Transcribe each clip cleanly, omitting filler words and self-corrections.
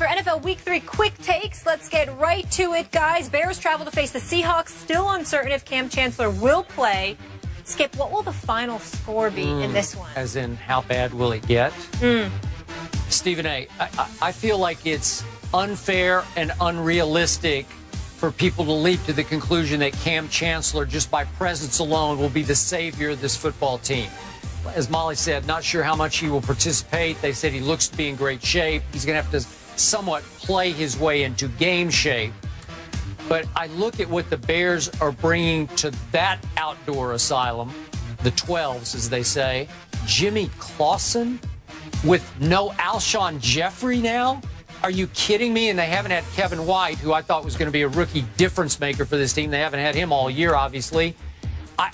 your NFL Week 3 quick takes. Let's get right to it, guys. Bears travel to face the Seahawks. Still uncertain if Cam Chancellor will play. Skip, what will the final score be in this one? As in, how bad will it get? Stephen A., I feel like it's unfair and unrealistic for people to leap to the conclusion that Cam Chancellor, just by presence alone, will be the savior of this football team. As Molly said, not sure how much he will participate. They said he looks to be in great shape. He's going to have to somewhat play his way into game shape. But I look at what the Bears are bringing to that outdoor asylum, the 12s, as they say. Jimmy Clausen with no Alshon Jeffrey now? Are you kidding me? And they haven't had Kevin White, who I thought was going to be a rookie difference maker for this team. They haven't had him all year, obviously.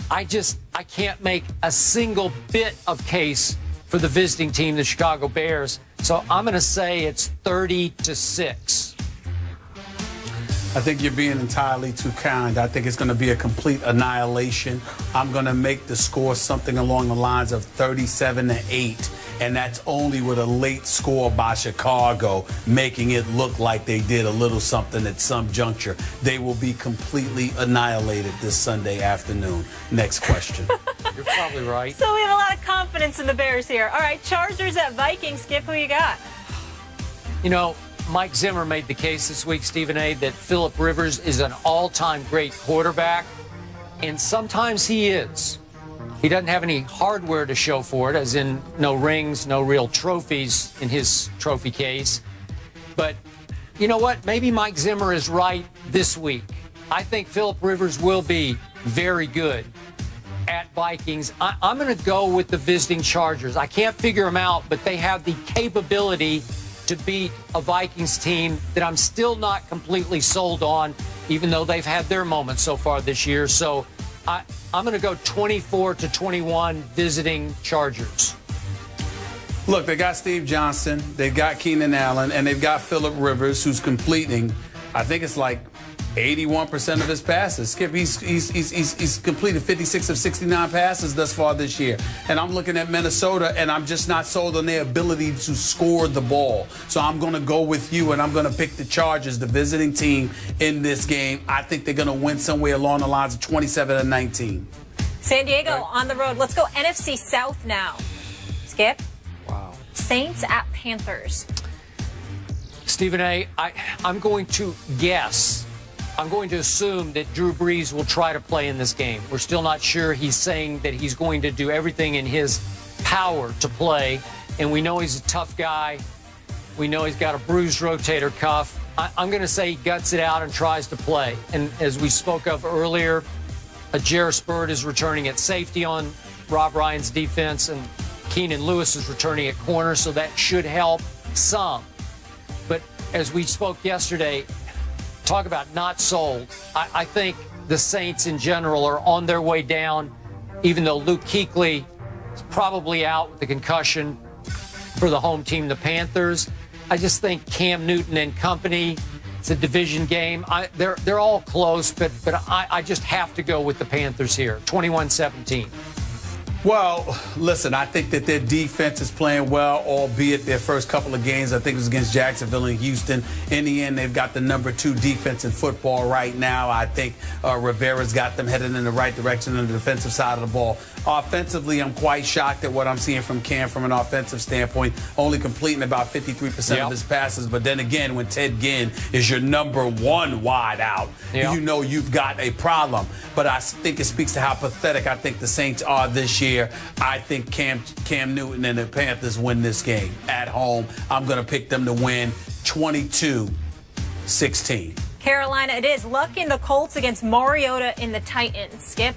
I can't make a single bit of case for the visiting team, the Chicago Bears. So I'm going to say it's 30-6. I think you're being entirely too kind. I think it's going to be a complete annihilation. I'm going to make the score something along the lines of 37-8. And that's only with a late score by Chicago, making it look like they did a little something at some juncture. They will be completely annihilated this Sunday afternoon. Next question. You're probably right. So we have a lot of confidence in the Bears here. All right, Chargers at Vikings. Skip, who you got? You know, Mike Zimmer made the case this week, Stephen A., that Phillip Rivers is an all-time great quarterback, and sometimes he is. He doesn't have any hardware to show for it, as in no rings, no real trophies in his trophy case. But you know what? Maybe Mike Zimmer is right this week. I think Phillip Rivers will be very good at Vikings. I'm going to go with the visiting Chargers. I can't figure them out, but they have the capability to beat a Vikings team that I'm still not completely sold on, even though they've had their moments so far this year. So I'm going to go 24-21 visiting Chargers. Look, they got Steve Johnson, they've got Keenan Allen, and they've got Phillip Rivers, who's completing, I think it's like 81% of his passes. Skip, he's completed 56 of 69 passes thus far this year. And I'm looking at Minnesota, and I'm just not sold on their ability to score the ball. So I'm going to go with you, and I'm going to pick the Chargers, the visiting team, in this game. I think they're going to win somewhere along the lines of 27-19. San Diego on the road. Let's go NFC South now. Skip? Wow. Saints at Panthers. Stephen A., I'm going to guess. I'm going to assume that Drew Brees will try to play in this game. We're still not sure. He's saying that he's going to do everything in his power to play, and we know he's a tough guy. We know he's got a bruised rotator cuff. I'm going to say he guts it out and tries to play. And as we spoke of earlier, Jarris Byrd is returning at safety on Rob Ryan's defense, and Keenan Lewis is returning at corner, so that should help some. But as we spoke yesterday, talk about not sold. I think the Saints in general are on their way down, even though Luke Kuechly is probably out with the concussion for the home team, the Panthers. I just think Cam Newton and company, it's a division game. They're all close, but I just have to go with the Panthers here, 21-17. Well, listen, I think that their defense is playing well, albeit their first couple of games, I think it was against Jacksonville and Houston. In the end, they've got the #2 defense in football right now. I think Rivera's got them headed in the right direction on the defensive side of the ball. Offensively, I'm quite shocked at what I'm seeing from Cam from an offensive standpoint, only completing about 53% of his passes. But then again, when Ted Ginn is your #1 wide out, you know you've got a problem. But I think it speaks to how pathetic I think the Saints are this year. I think Cam Newton and the Panthers win this game at home. I'm going to pick them to win 22-16. Carolina it is. Luck in the Colts against Mariota in the Titans. Skip?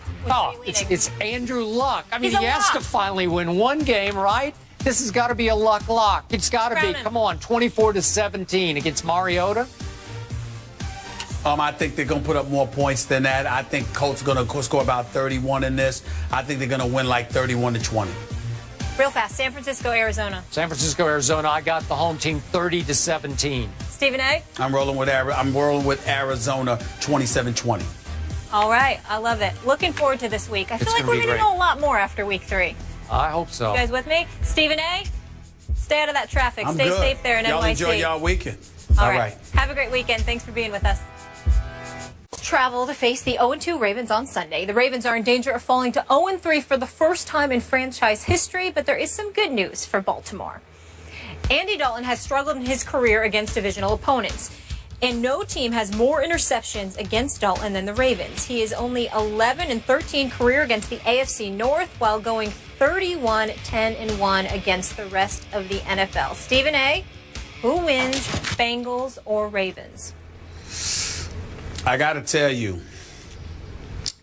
It's Andrew Luck. I mean, he has lock. to finally win one game, right? This has got to be a luck lock. It's got to be. Come on, 24-17 against Mariota. I think they're going to put up more points than that. I think Colts are going to score about 31 in this. I think they're going to win like 31-20. Real fast, San Francisco, Arizona. San Francisco, Arizona. I got the home team 30-17. Stephen A. I'm rolling with Arizona 27-20. All right, I love it. Looking forward to this week. I feel like we're going to know a lot more after week 3. I hope so. You guys with me? Stephen A. Stay out of that traffic. I'm Stay good. safe there in NYC. Y'all enjoy y'all weekend. All right. Have a great weekend. Thanks for being with us. Travel to face the 0-2 Ravens on Sunday. The Ravens are in danger of falling to 0-3 for the first time in franchise history, but there is some good news for Baltimore. Andy Dalton has struggled in his career against divisional opponents, and no team has more interceptions against Dalton than the Ravens. He is only 11-13 career against the AFC North, while going 31-10-1 against the rest of the NFL. Stephen A., who wins, Bengals or Ravens? I got to tell you,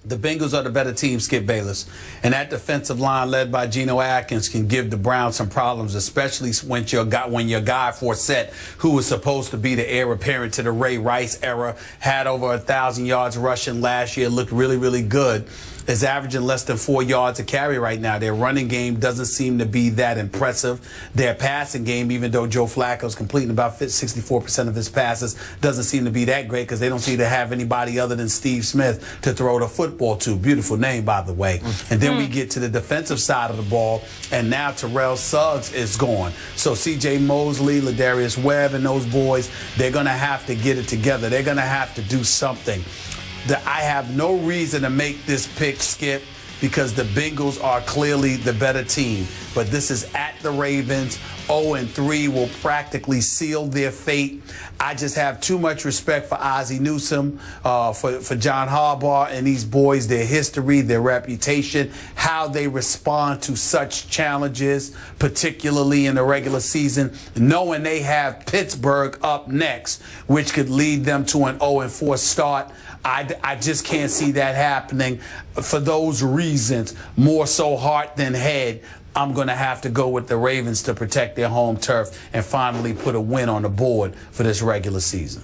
the Bengals are the better team, Skip Bayless. And that defensive line led by Geno Atkins can give the Browns some problems, especially when your guy Forsett, who was supposed to be the heir apparent to the Ray Rice era, had over 1,000 yards rushing last year, looked really, really good, is averaging less than 4 yards a carry right now. Their running game doesn't seem to be that impressive. Their passing game, even though Joe Flacco's completing about 64% of his passes, doesn't seem to be that great because they don't seem to have anybody other than Steve Smith to throw the football to. Beautiful name, by the way. And then we get to the defensive side of the ball, and now Terrell Suggs is gone. So C.J. Mosley, Ladarius Webb, and those boys, they're going to have to get it together. They're going to have to do something. I have no reason to make this pick, Skip, because the Bengals are clearly the better team. But this is at the Ravens. 0-3 will practically seal their fate. I just have too much respect for Ozzie Newsome, for John Harbaugh and these boys, their history, their reputation, how they respond to such challenges, particularly in the regular season, knowing they have Pittsburgh up next, which could lead them to an 0-4 start. I just can't see that happening for those reasons, more so heart than head. I'm going to have to go with the Ravens to protect their home turf and finally put a win on the board for this regular season.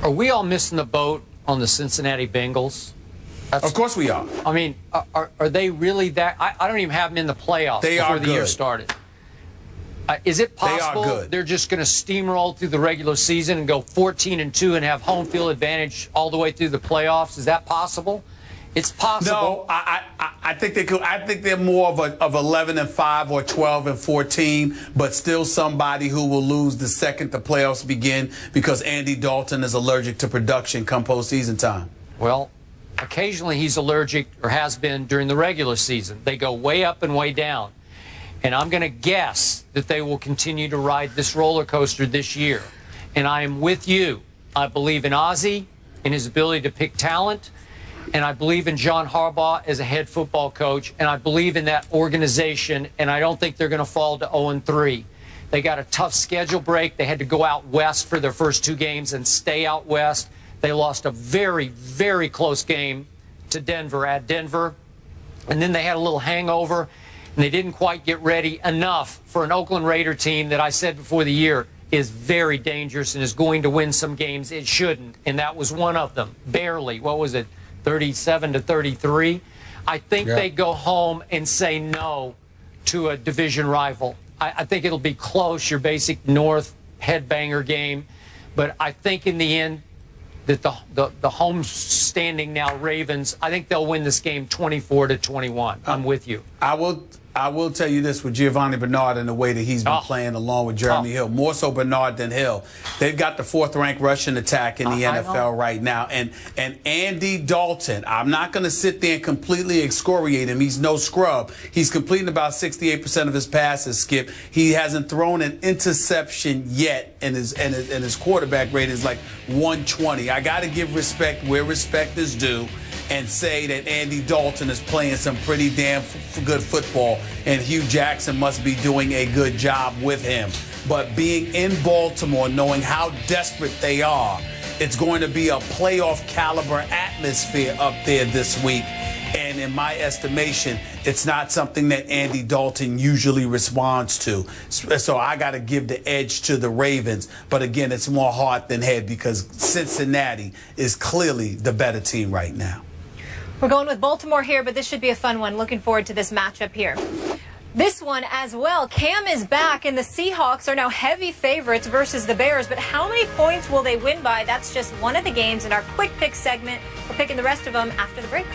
Are we all missing the boat on the Cincinnati Bengals? Of course we are. I mean, are they really that? I don't even have them in the playoffs before the year started. Is it possible they're just going to steamroll through the regular season and go 14-2 and have home field advantage all the way through the playoffs? Is that possible? It's possible. No, I think they could. I think they're more of 11-5 or 12-14, but still somebody who will lose the second the playoffs begin because Andy Dalton is allergic to production come postseason time. Well, occasionally he's allergic or has been during the regular season. They go way up and way down. And I'm going to guess that they will continue to ride this roller coaster this year. And I am with you. I believe in Ozzie, in his ability to pick talent. And I believe in John Harbaugh as a head football coach. And I believe in that organization. And I don't think they're going to fall to 0-3. They got a tough schedule break. They had to go out west for their first 2 games and stay out west. They lost a very, very close game to Denver at Denver. And then they had a little hangover. And they didn't quite get ready enough for an Oakland Raider team that I said before the year is very dangerous and is going to win some games it shouldn't. And that was one of them, barely. What was it, 37-33? I think they go home and say no to a division rival. I think it'll be close, your basic North headbanger game. But I think in the end that the home standing now Ravens, I think they'll win this game 24-21. I'm with you. I will tell you this with Giovanni Bernard and the way that he's been playing along with Jeremy Hill, more so Bernard than Hill. They've got the 4th-ranked rushing attack in the NFL right now. And Andy Dalton, I'm not going to sit there and completely excoriate him. He's no scrub. He's completing about 68% of his passes, Skip. He hasn't thrown an interception yet, and his quarterback rate is like 120. I got to give respect where respect is due and say that Andy Dalton is playing some pretty damn good football, and Hugh Jackson must be doing a good job with him. But being in Baltimore, knowing how desperate they are, it's going to be a playoff caliber atmosphere up there this week. And in my estimation, it's not something that Andy Dalton usually responds to. So I got to give the edge to the Ravens. But again, it's more heart than head because Cincinnati is clearly the better team right now. We're going with Baltimore here, but this should be a fun one. Looking forward to this matchup here. This one as well. Cam is back, and the Seahawks are now heavy favorites versus the Bears. But how many points will they win by? That's just one of the games in our quick pick segment. We're picking the rest of them after the break.